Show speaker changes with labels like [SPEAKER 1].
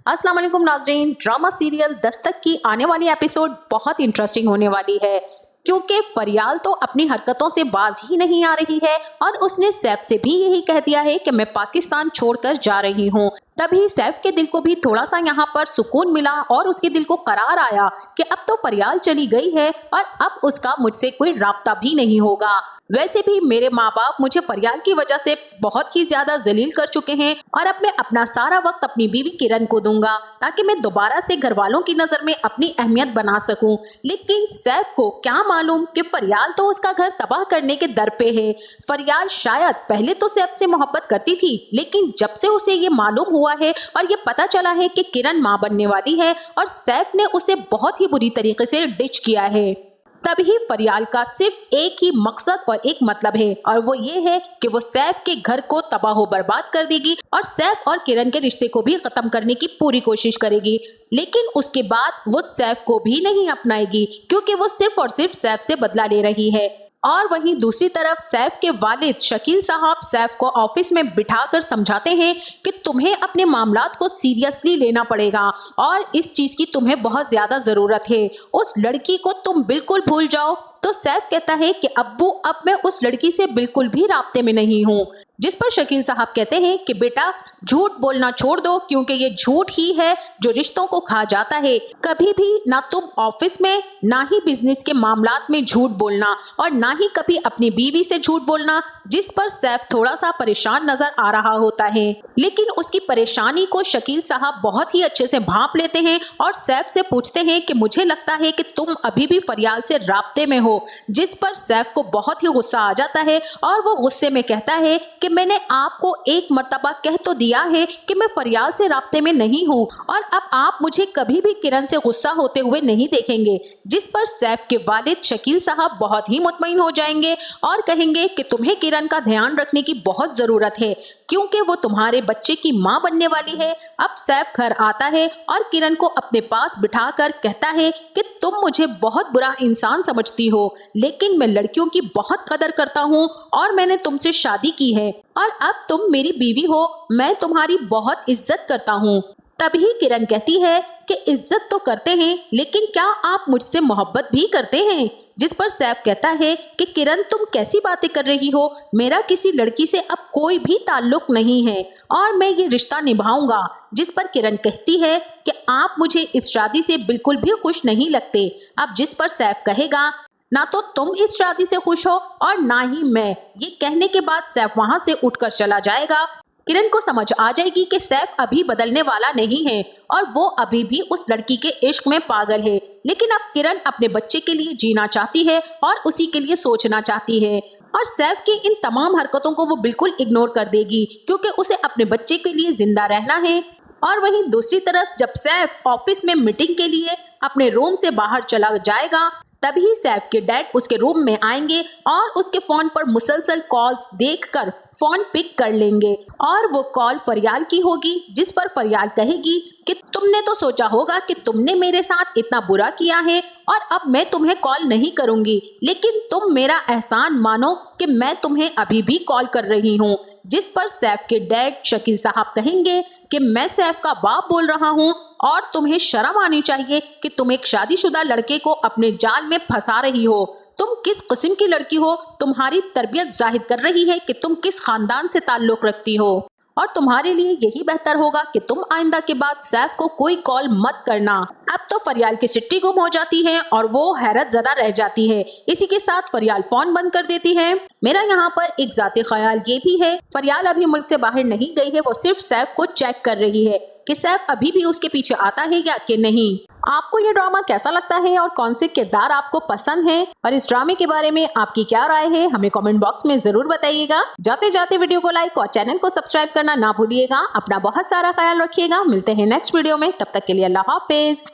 [SPEAKER 1] अस्सलाम वालेकुम नाजरीन। ड्रामा सीरियल दस्तक की आने वाली एपिसोड बहुत इंटरेस्टिंग होने वाली है क्योंकि फरियाल तो अपनी हरकतों से बाज ही नहीं आ रही है और उसने सैफ से भी यही कह दिया है कि मैं पाकिस्तान छोड़कर जा रही हूँ। तभी सैफ के दिल को भी थोड़ा सा यहाँ पर सुकून मिला और उसके दिल को करार आया कि अब तो फरियाल चली गई है और अब उसका मुझसे कोई राब्ता भी नहीं होगा। वैसे भी मेरे माँ बाप मुझे फरियाल की वजह से बहुत ही ज्यादा जलील कर चुके हैं और अब मैं अपना सारा वक्त अपनी बीवी किरण को दूंगा ताकि मैं दोबारा से घर वालों की नजर में अपनी अहमियत बना सकूं। लेकिन सैफ को क्या मालूम कि फरियाल तो उसका घर तबाह करने के दर पे है। फरियाल शायद पहले तो सैफ से मोहब्बत करती थी, लेकिन जब से उसे ये मालूम हुआ है और ये पता चला है कि किरण माँ बनने वाली है और सैफ ने उसे बहुत ही बुरी तरीके से डिच किया है, तभी फरियाल का सिर्फ एक ही मकसद और एक मतलब है और वो ये है कि वो सैफ के घर को तबाह बर्बाद कर देगी और सैफ और किरण के रिश्ते को भी खत्म करने की पूरी कोशिश करेगी। लेकिन उसके बाद वो सैफ को भी नहीं अपनाएगी क्योंकि वो सिर्फ और सिर्फ सैफ से बदला ले रही है। और वहीं दूसरी तरफ सैफ के वालिद शकील साहब सैफ को ऑफिस में बिठाकर समझाते हैं कि तुम्हें अपने मामलात को सीरियसली लेना पड़ेगा और इस चीज की तुम्हें बहुत ज्यादा जरूरत है। उस लड़की को तुम बिल्कुल भूल जाओ। तो सैफ कहता है कि अब्बू अब मैं उस लड़की से बिल्कुल भी राब्ते में नहीं हूँ, जिस पर शकील साहब कहते हैं कि बेटा झूठ बोलना छोड़ दो क्योंकि ये झूठ ही है जो रिश्तों को खा जाता है। कभी भी ना तुम ऑफिस में ना ही बिजनेस के मामलात में झूठ बोलना और ना ही कभी अपनी बीवी से झूठ बोलना। जिस पर सैफ थोड़ा सा परेशान नजर आ रहा होता है, लेकिन उसकी परेशानी को शकील साहब बहुत ही अच्छे से भांप लेते हैं और सैफ से पूछते हैं कि मुझे लगता है कि तुम अभी भी फरियाल से राब्ते में हो। जिस पर सैफ को बहुत ही गुस्सा आ जाता है और वो गुस्से में कहता है कि मैंने आपको एक मर्तबा कह तो दिया है कि मैं फरियाल से राब्ते में नहीं हूँ और अब आप मुझे कभी भी किरण से गुस्सा होते हुए नहीं देखेंगे। जिस पर सैफ के वालिद शकील साहब बहुत ही मुतमईन हो जाएंगे और कहेंगे कि तुम्हें किरण का ध्यान रखने की बहुत जरूरत है क्योंकि वो तुम्हारे बच्चे की माँ बनने वाली है। अब सैफ घर आता है और किरण को अपने पास बिठाकर कहता है कि तुम मुझे बहुत बुरा इंसान समझती हो, लेकिन मैं लड़कियों की बहुत कदर करता हूँ और मैंने तुमसे शादी की है और अब तुम मेरी बीवी हो, मैं तुम्हारी बहुत इज्जत करता हूँ। तभी किरण कहती है कि इज्जत तो करते हैं, लेकिन क्या आप मुझसे मोहब्बत भी करते हैं? जिस पर सैफ कहता है कि किरण तुम कैसी बातें कर रही हो, मेरा किसी लड़की से अब कोई भी ताल्लुक नहीं है और मैं ये रिश्ता निभाऊंगा। जिस पर किरण कहती है कि आप मुझे इस शादी से बिल्कुल भी खुश नहीं लगते। अब जिस पर सैफ कहेगा ना तो तुम इस शादी से खुश हो और ना ही मैं। ये कहने के बाद सैफ वहां से उठकर चला जाएगा। किरण को समझ आ जाएगी कि सैफ अभी बदलने वाला नहीं है और वो अभी भी उस लड़की के इश्क में पागल है, लेकिन अब किरण अपने बच्चे के लिए जीना चाहती है और उसी के लिए सोचना चाहती है और सैफ की इन तमाम हरकतों को वो बिल्कुल इग्नोर कर देगी क्योंकि उसे अपने बच्चे के लिए जिंदा रहना है। और वहीं दूसरी तरफ जब सैफ ऑफिस में मीटिंग के लिए अपने रूम से बाहर चला जाएगा, तभी सैफ के डैड उसके रूम में आएंगे और उसके फोन पर मुसलसल कॉल्स देखकर फोन पिक कर लेंगे और वो कॉल फरियाल की होगी। जिस पर फरियाल कहेगी कि तुमने तो सोचा होगा कि तुमने मेरे साथ इतना बुरा किया है और अब मैं तुम्हें कॉल नहीं करूंगी, लेकिन तुम मेरा एहसान मानो कि मैं तुम्हें अभी भी कॉल कर रही हूँ। जिस पर सैफ के डैड शकील साहब कहेंगे कि मैं सैफ का बाप बोल रहा हूँ और तुम्हें शर्म आनी चाहिए कि तुम एक शादीशुदा लड़के को अपने जाल में फंसा रही हो। तुम किस किस्म की लड़की हो? तुम्हारी तरबियत जाहिर कर रही है कि तुम किस खानदान से ताल्लुक रखती हो और तुम्हारे लिए यही बेहतर होगा कि तुम आइंदा के बाद सैफ को कोई कॉल मत करना। अब तो फरियाल की सिट्टी गुम हो जाती है और वो हैरत ज़दा रह जाती है। इसी के साथ फरियाल फोन बंद कर देती है। मेरा यहाँ पर एक ज़ाती ख्याल ये भी है, फरियाल अभी मुल्क से बाहर नहीं गई है, वो सिर्फ सैफ को चेक कर रही है कि सैफ अभी भी उसके पीछे आता है या कि नहीं। आपको ये ड्रामा कैसा लगता है और कौन से किरदार आपको पसंद हैं और इस ड्रामे के बारे में आपकी क्या राय है, हमें कमेंट बॉक्स में जरूर बताइएगा। जाते जाते वीडियो को लाइक और चैनल को सब्सक्राइब करना ना भूलिएगा। अपना बहुत सारा ख्याल रखिएगा। मिलते हैं नेक्स्ट वीडियो में, तब तक के लिए अल्लाह हाफिज।